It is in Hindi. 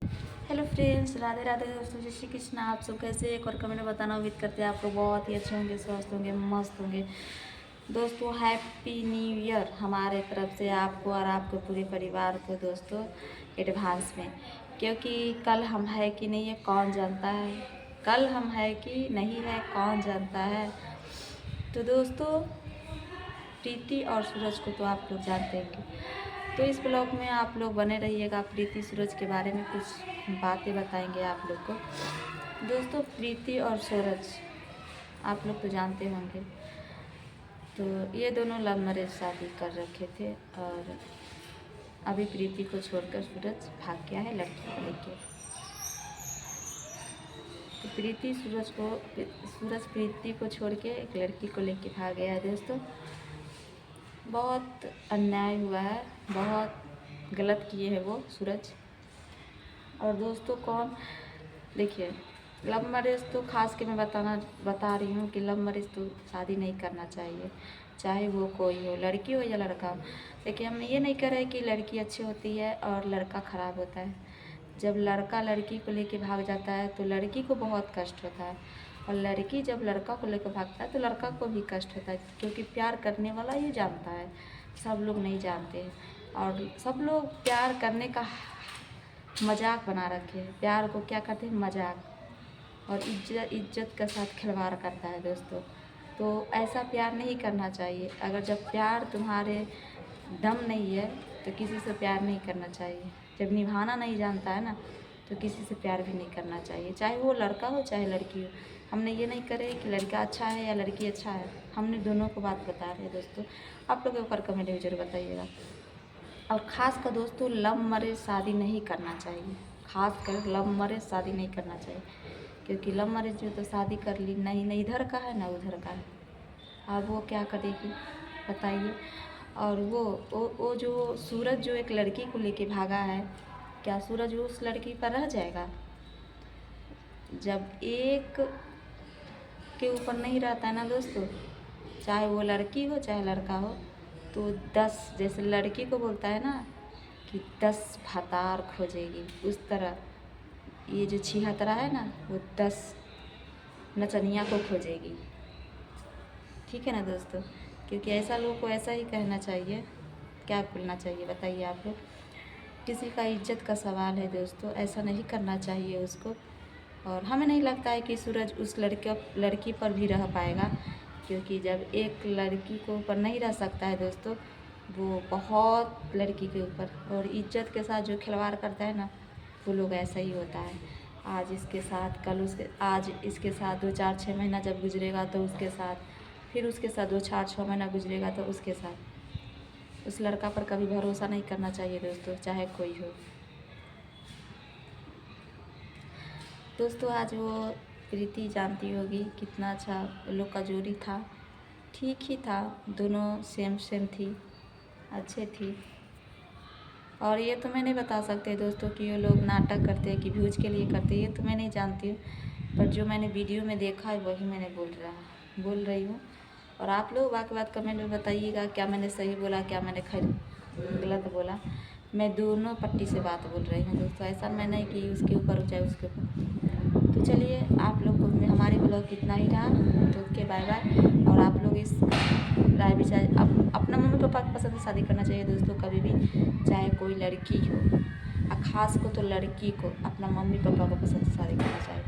हेलो फ्रेंड्स, राधे राधे दोस्तों, जय श्री कृष्ण। आप सब कैसे? एक और कमेंट में बताना। उम्मीद करते हैं आप लोग बहुत ही अच्छे होंगे, स्वस्थ होंगे, मस्त होंगे। दोस्तों हैप्पी न्यू ईयर हमारे तरफ से आपको और आपके पूरे परिवार को दोस्तों एडवांस में। क्योंकि कल हम है कि नहीं है कौन जानता है, कल हम है कि नहीं है कौन जानता है। तो दोस्तों प्रीति और सूरज को तो आप लोग जानते हैं, तो इस ब्लॉग में आप लोग बने रहिएगा। प्रीति सूरज के बारे में कुछ बातें बताएंगे आप लोग को। दोस्तों प्रीति और सूरज आप लोग तो जानते होंगे, तो ये दोनों लव मैरिज शादी कर रखे थे और अभी प्रीति को छोड़कर सूरज भाग गया है लड़की को लेके। तो सूरज प्रीति को छोड़ के एक लड़की को लेके भाग गया है। दोस्तों बहुत अन्याय हुआ है, बहुत गलत किए हैं वो सूरज। और दोस्तों कौन देखिए, लव मैरिज तो खास के मैं बता रही हूँ कि लव मैरिज तो शादी नहीं करना चाहिए, चाहे वो कोई हो, लड़की हो या लड़का। लेकिन हम ये नहीं कह रहे कि लड़की अच्छी होती है और लड़का ख़राब होता है। जब लड़का लड़की को लेके भाग जाता है तो लड़की को बहुत कष्ट होता है, और लड़की जब लड़का को लेकर भागता है तो लड़का को भी कष्ट होता है। क्योंकि प्यार करने वाला ये जानता है, सब लोग नहीं जानते हैं। और सब लोग प्यार करने का मजाक बना रखे हैं, प्यार को क्या करते हैं मजाक, और इज्जत के साथ खिलवाड़ करता है दोस्तों। तो ऐसा प्यार नहीं करना चाहिए। अगर जब प्यार तुम्हारे दम नहीं है तो किसी से प्यार नहीं करना चाहिए। जब निभाना नहीं जानता है ना तो किसी से प्यार भी नहीं करना चाहिए, चाहे वो लड़का हो चाहे लड़की हो। हमने ये नहीं करे कि लड़का अच्छा है या लड़की अच्छा है, हमने दोनों को बात बता रहे हैं दोस्तों। आप लोग ऊपर कमेंट में जरूर बताइएगा। और ख़ास कर दोस्तों लव मैरिज शादी नहीं करना चाहिए, ख़ास कर लव मैरिज शादी नहीं करना चाहिए। क्योंकि लव मैरिज जो तो शादी कर ली, नहीं ना इधर का है ना उधर का है, अब वो क्या करेगी बताइए। और वो जो सूरज जो एक लड़की को लेके भागा है, क्या सूरज उस लड़की पर रह जाएगा? जब एक के ऊपर नहीं रहता है ना दोस्तों, चाहे वो लड़की हो चाहे लड़का हो, तो 10 जैसे लड़की को बोलता है ना कि 10 भतार खोजेगी, उस तरह ये जो छिहत्तरा है ना वो 10 नचनिया को खोजेगी। ठीक है ना दोस्तों, क्योंकि ऐसा लोग को ऐसा ही कहना चाहिए, क्या बोलना चाहिए बताइए आप लोग। किसी का इज्जत का सवाल है दोस्तों, ऐसा नहीं करना चाहिए उसको। और हमें नहीं लगता है कि सूरज उस लड़की पर भी रह पाएगा, क्योंकि जब एक लड़की को ऊपर नहीं रह सकता है दोस्तों, वो बहुत लड़की के ऊपर। और इज्जत के साथ जो खिलवाड़ करता है ना वो लोग ऐसा ही होता है। आज इसके साथ कल उसके, आज इसके साथ 2 4 6 महीना जब गुजरेगा तो उसके साथ, फिर उसके साथ 2 4 6 महीना गुजरेगा तो उसके साथ। उस लड़का पर कभी भरोसा नहीं करना चाहिए दोस्तों, चाहे कोई हो। दोस्तों आज वो प्रीति जानती होगी कितना अच्छा लोग का जोड़ी था, ठीक ही था, दोनों सेम सेम थी, अच्छे थी। और ये तो मैं नहीं बता सकते दोस्तों कि ये लोग नाटक करते हैं कि व्यूज के लिए करते हैं, ये तो मैं नहीं जानती हूँ। पर जो मैंने वीडियो में देखा है वही मैंने बोल रही हूँ। और आप लोग बाकी बात कमेंट में बताइएगा, क्या मैंने सही बोला, क्या मैंने गलत बोला। मैं दोनों पट्टी से बात बोल रही हूँ दोस्तों, ऐसा मैं नहीं कि उसके ऊपर हो चाहे उसके ऊपर। तो चलिए आप लोग को हमारी ब्लॉग कितना ही रहा, तो ओके बाय बाय। और आप लोग इस राय विचार अपना मम्मी पापा की पसंद से शादी करना चाहिए दोस्तों, कभी भी, चाहे कोई लड़की हो। और ख़ास को तो लड़की को अपना मम्मी पापा को पसंद से शादी करना चाहिए।